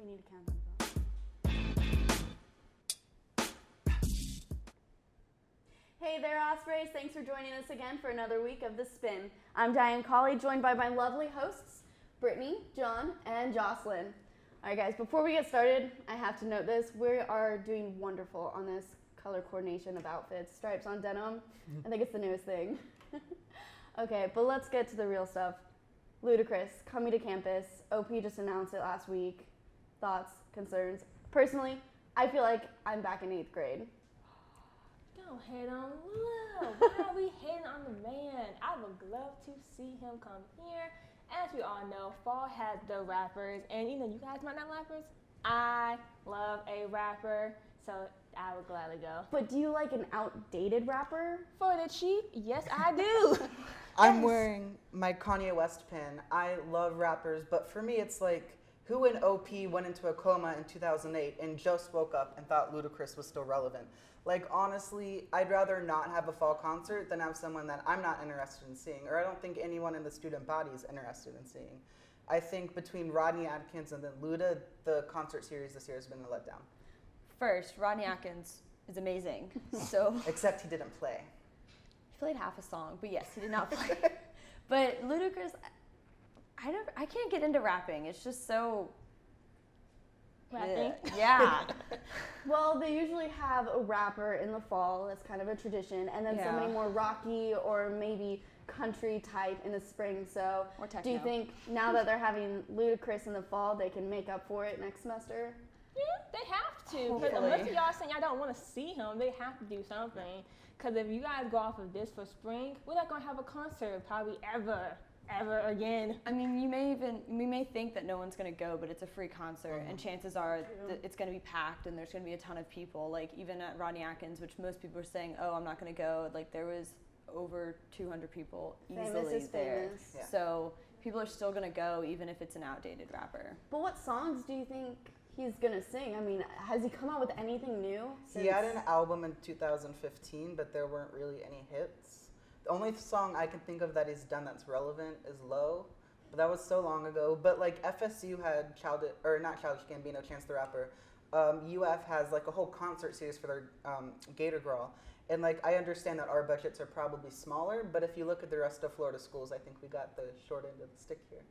We need to count them. Hey there, Ospreys. Thanks for joining us again for another week of The Spinn. I'm Diane Colley, joined by my lovely hosts, Brittany, John, and Jocelyn. All right, guys, before we get started, I have to note this. We are doing wonderful on this color coordination of outfits. Stripes on denim. I think it's the newest thing. Okay, but let's get to the real stuff. Ludacris, coming to campus. OP just announced it last week. Thoughts, concerns? Personally, I feel like I'm back in 8th grade. Don't hate on Luda. Why are we hating on the man? I would love to see him come here. As we all know, fall has the rappers, and you guys might not rappers. I love a rapper, so I would gladly go. But do you like an outdated rapper? For the cheap, yes I do. I'm wearing my Kanye West pin. I love rappers, but for me it's like, who in OP went into a coma in 2008 and just woke up and thought Ludacris was still relevant? Like, honestly, I'd rather not have a fall concert than have someone that I'm not interested in seeing, or I don't think anyone in the student body is interested in seeing. I think between Rodney Atkins and then Luda, the concert series this year has been a letdown. First, Rodney Atkins is amazing. So Except he didn't play. he played half a song, but yes, he did not play. But Ludacris, I can't get into rapping. It's just so Rapping? Yeah. Well, they usually have a rapper in the fall. That's kind of a tradition. And then somebody more rocky or maybe country type in the spring. So Or techno. do you think now that they're having Ludacris in the fall, they can make up for it next semester? Yeah, they have to. Because Hopefully. unless y'all saying I don't want to see him, they have to do something. Because if you guys go off of this for spring, we're not going to have a concert probably ever again. I mean, we may think that no one's going to go, but it's a free concert, and chances are that it's going to be packed, and there's going to be a ton of people. Like, even at Rodney Atkins, which most people are saying, oh, I'm not going to go, like, there was over 200 people easily there. Famous. Yeah. So people are still going to go, even if it's an outdated rapper. But what songs do you think he's going to sing? I mean, has he come out with anything new? He had an album in 2015, but there weren't really any hits. The only song I can think of that he's done that's relevant is Low, but that was so long ago. But like FSU had not Childish Gambino, Chance the Rapper. UF has like a whole concert series for their Gator Girl. And like I understand that our budgets are probably smaller, but if you look at the rest of Florida schools, I think we got the short end of the stick here.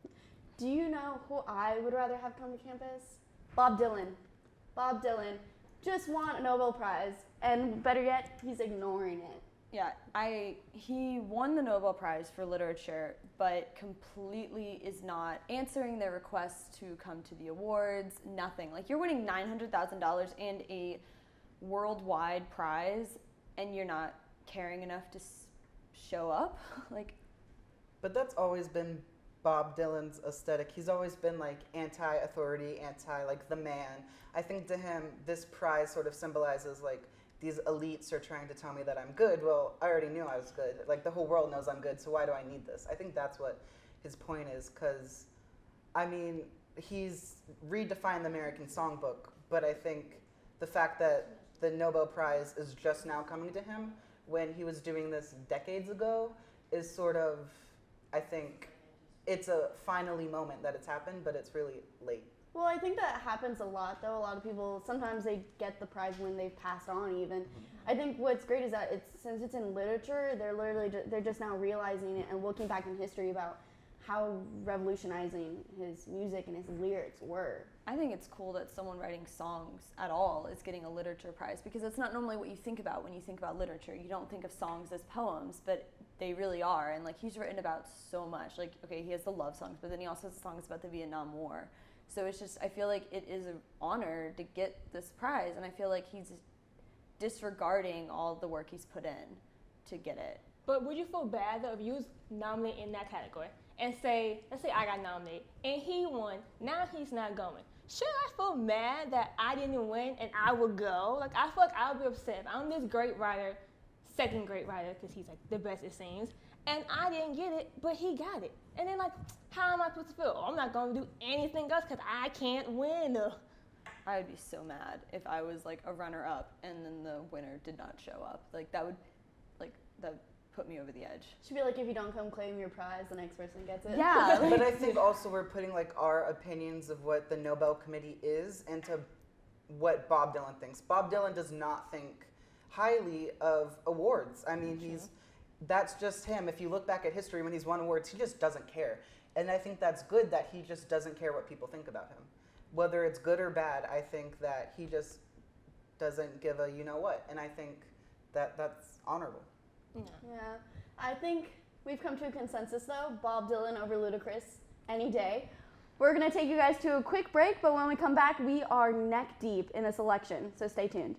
Do you know who I would rather have come to campus? Bob Dylan. Bob Dylan. Just won a Nobel Prize. And better yet, he's ignoring it. Yeah, he won the Nobel Prize for literature, but completely is not answering their requests to come to the awards, nothing. Like, you're winning $900,000 and a worldwide prize, and you're not caring enough to show up? Like, But that's always been Bob Dylan's aesthetic. He's always been like anti-authority, like the man. I think to him, this prize sort of symbolizes like, these elites are trying to tell me that I'm good. Well, I already knew I was good. Like, the whole world knows I'm good, so why do I need this? I think that's what his point is, because, I mean, he's redefined the American songbook, but I think the fact that the Nobel Prize is just now coming to him when he was doing this decades ago is sort of, I think, it's a finally moment that it's happened, but it's really late. Well, I think that happens a lot, though. A lot of people, sometimes they get the prize when they've passed on even. I think what's great is that since it's in literature, they're just now realizing it and looking back in history about how revolutionizing his music and his lyrics were. I think it's cool that someone writing songs at all is getting a literature prize, because that's not normally what you think about when you think about literature. You don't think of songs as poems, but they really are. And like, he's written about so much. Like, okay, he has the love songs, but then he also has songs about the Vietnam War. So it's just, I feel like it is an honor to get this prize, and I feel like he's disregarding all the work he's put in to get it. But would you feel bad though if you was nominated in that category and let's say I got nominated and he won, now he's not going? Should I feel mad that I didn't win and I would go? Like, I feel like I would be upset. If I'm this great writer, second great writer, because he's like the best it seems, and I didn't get it, but he got it. And then like, how am I supposed to feel? Oh, I'm not going to do anything else because I can't win. I would be so mad if I was like a runner-up and then the winner did not show up. Like, that would put me over the edge. Should be like, if you don't come claim your prize, the next person gets it. Yeah. But I think also we're putting like our opinions of what the Nobel Committee is into what Bob Dylan thinks. Bob Dylan does not think highly of awards. I mean, that's just him. If you look back at history, when he's won awards, he just doesn't care. And I think that's good that he just doesn't care what people think about him. Whether it's good or bad, I think that he just doesn't give a you know what. And I think that that's honorable. Yeah. I think we've come to a consensus though. Bob Dylan over Ludacris any day. We're going to take you guys to a quick break, but when we come back, we are neck deep in this election, so stay tuned.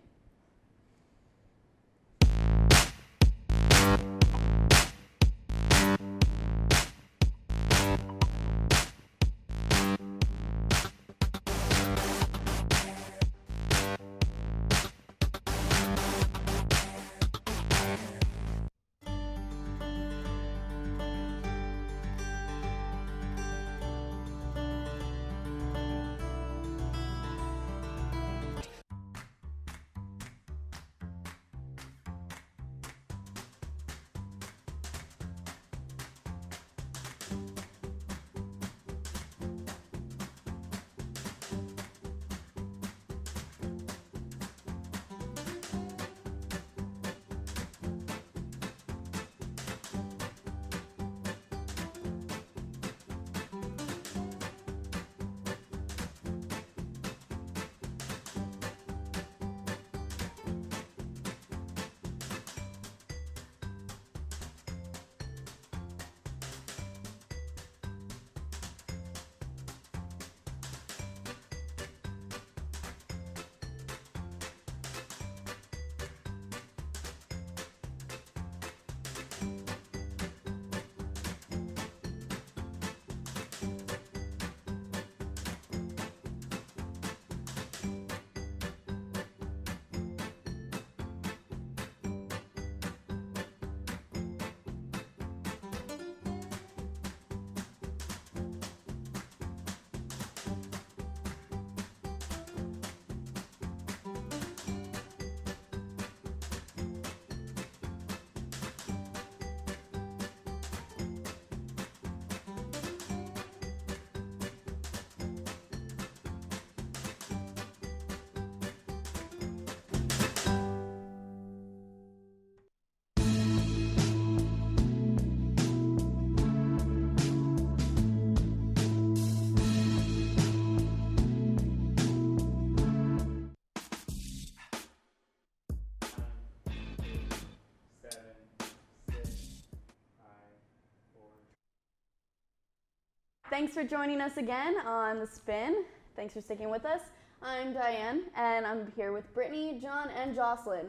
Thanks for joining us again on The Spin. Thanks for sticking with us. I'm Diane, and I'm here with Brittany, John, and Jocelyn.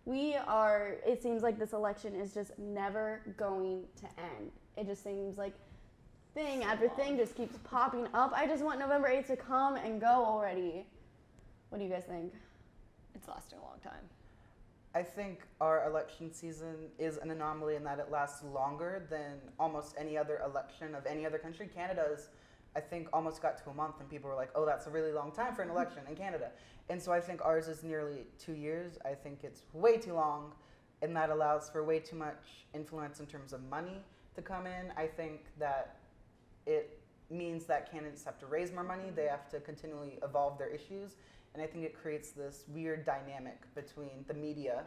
It seems like this election is just never going to end. It just seems like thing after thing just keeps popping up. I just want November 8th to come and go already. What do you guys think? It's lasting a long time. I think our election season is an anomaly in that it lasts longer than almost any other election of any other country. Canada's, I think, almost got to a month, and people were like, oh, that's a really long time for an election in Canada. And so I think ours is nearly 2 years. I think it's way too long, and that allows for way too much influence in terms of money to come in. I think that it means that candidates have to raise more money. They have to continually evolve their issues. And I think it creates this weird dynamic between the media,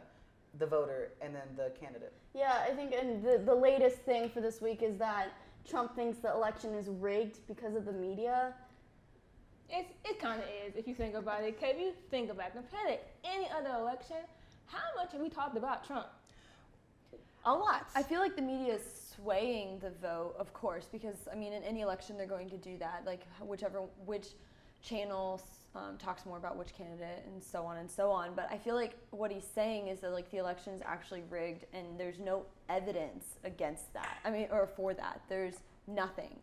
the voter, and then the candidate. Yeah, I think and the latest thing for this week is that Trump thinks the election is rigged because of the media. It kind of is, if you think about it. If you think about it, compared to any other election, how much have we talked about Trump? A lot. I feel like the media is swaying the vote, of course, because, I mean, in any election, they're going to do that. Like, which channel talks more about which candidate and so on and so on. But I feel like what he's saying is that, like, the election is actually rigged and there's no evidence against that. I mean, or for that. There's nothing.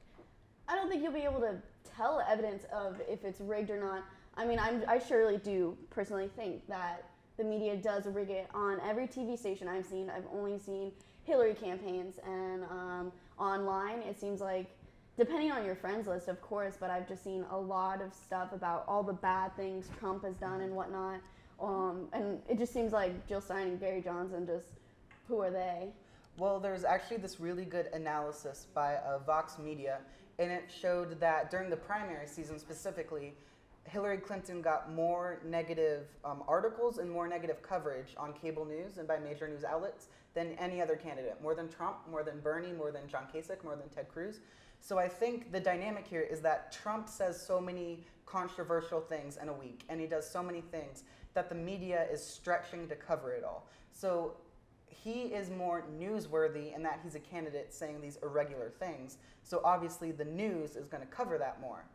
I don't think you'll be able to tell evidence of if it's rigged or not. I mean, I surely do personally think that the media does rig it on every TV station I've seen. I've only seen Hillary campaigns, and online it seems like, depending on your friends list, of course, but I've just seen a lot of stuff about all the bad things Trump has done and whatnot. And it just seems like Jill Stein and Gary Johnson, just, who are they? Well, there's actually this really good analysis by Vox Media, and it showed that during the primary season specifically, Hillary Clinton got more negative articles and more negative coverage on cable news and by major news outlets than any other candidate. More than Trump, more than Bernie, more than John Kasich, more than Ted Cruz. So I think the dynamic here is that Trump says so many controversial things in a week, and he does so many things that the media is stretching to cover it all. So he is more newsworthy in that he's a candidate saying these irregular things. So obviously the news is going to cover that more.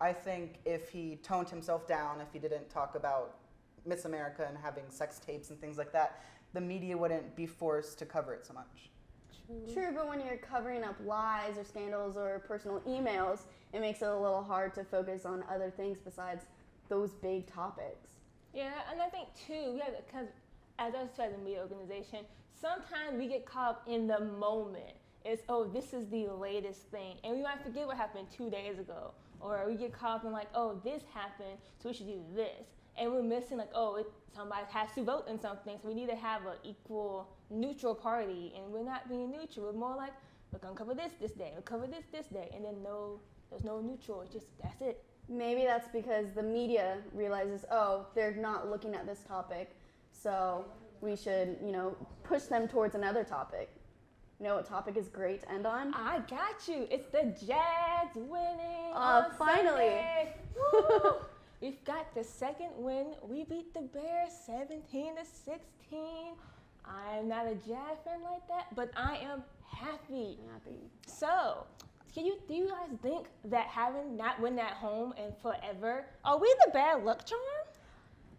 I think if he toned himself down, if he didn't talk about Miss America and having sex tapes and things like that, the media wouldn't be forced to cover it so much. True, but when you're covering up lies or scandals or personal emails, it makes it a little hard to focus on other things besides those big topics. Yeah, and I think too, because as us as a media organization, sometimes we get caught up in the moment. It's, oh, this is the latest thing, and we might forget what happened 2 days ago. Or we get caught up in like, oh, this happened, so we should do this. And we're missing like, oh, somebody has to vote in something, so we need to have an equal, neutral party. And we're not being neutral. We're more like, we're going to cover this day, we'll cover this day. And then there's no neutral, it's just, that's it. Maybe that's because the media realizes, oh, they're not looking at this topic, so we should, push them towards another topic. You know what topic is great to end on? I got you. It's the Jags winning on finally. Sunday. Woo! We've got the second win. We beat the Bears 17-16. I'm not a Jag fan like that, but I am happy. So, do you guys think that having not win at home and forever, are we the bad luck charm?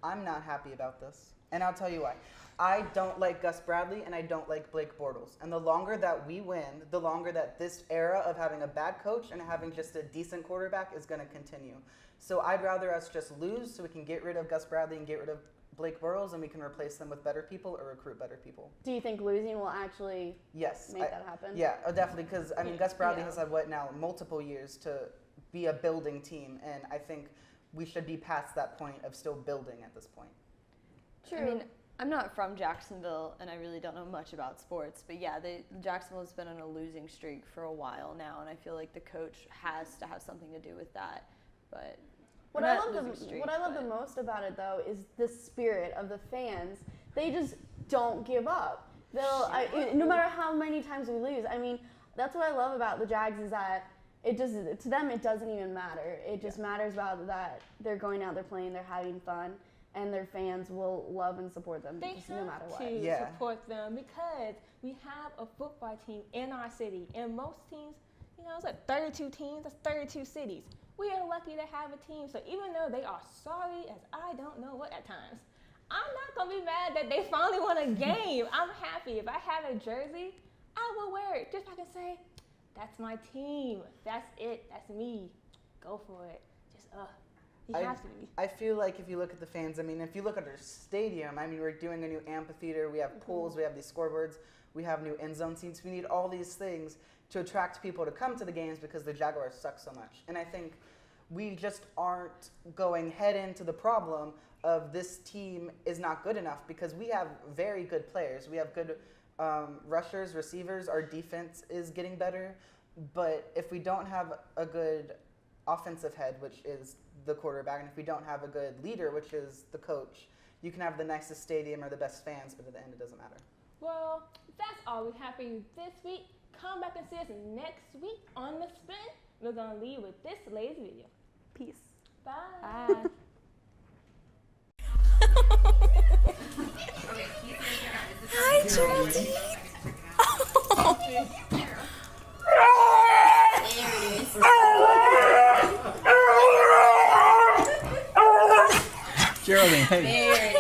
I'm not happy about this, and I'll tell you why. I don't like Gus Bradley, and I don't like Blake Bortles. And the longer that we win, the longer that this era of having a bad coach and having just a decent quarterback is going to continue. So I'd rather us just lose so we can get rid of Gus Bradley and get rid of Blake Bortles, and we can replace them with better people or recruit better people. Do you think losing will actually make that happen? Yeah, definitely, because, Gus Bradley has had, multiple years to be a building team, and I think we should be past that point of still building at this point. True. I mean, I'm not from Jacksonville, and I really don't know much about sports, but yeah, Jacksonville has been on a losing streak for a while now, and I feel like the coach has to have something to do with that. But what I love the most about it, though, is the spirit of the fans. They just don't give up. No matter how many times we lose. I mean, that's what I love about the Jags is that to them it doesn't even matter. It just matters about that they're going out, they're playing, they're having fun. And their fans will love and support them no matter what. They have to support them because we have a football team in our city. And most teams, it's like 32 teams, that's 32 cities. We are lucky to have a team. So even though they are sorry as I don't know what at times, I'm not going to be mad that they finally won a game. I'm happy. If I had a jersey, I will wear it. Just so I can say, that's my team. That's it. That's me. Go for it. Just, I feel like if you look at the fans, if you look at our stadium, we're doing a new amphitheater, we have pools, we have these scoreboards, we have new end zone seats. We need all these things to attract people to come to the games because the Jaguars suck so much. And I think we just aren't going head into the problem of this team is not good enough because we have very good players. We have good rushers, receivers, our defense is getting better. But if we don't have a good offensive head, which is the quarterback, and if we don't have a good leader, which is the coach, you can have the nicest stadium or the best fans, but at the end it doesn't matter. Well, that's all we have for you this week. Come back and see us next week on The Spin. We're going to leave with this latest video. Peace. Bye. Hi, Geraldine. Geraldine, hey.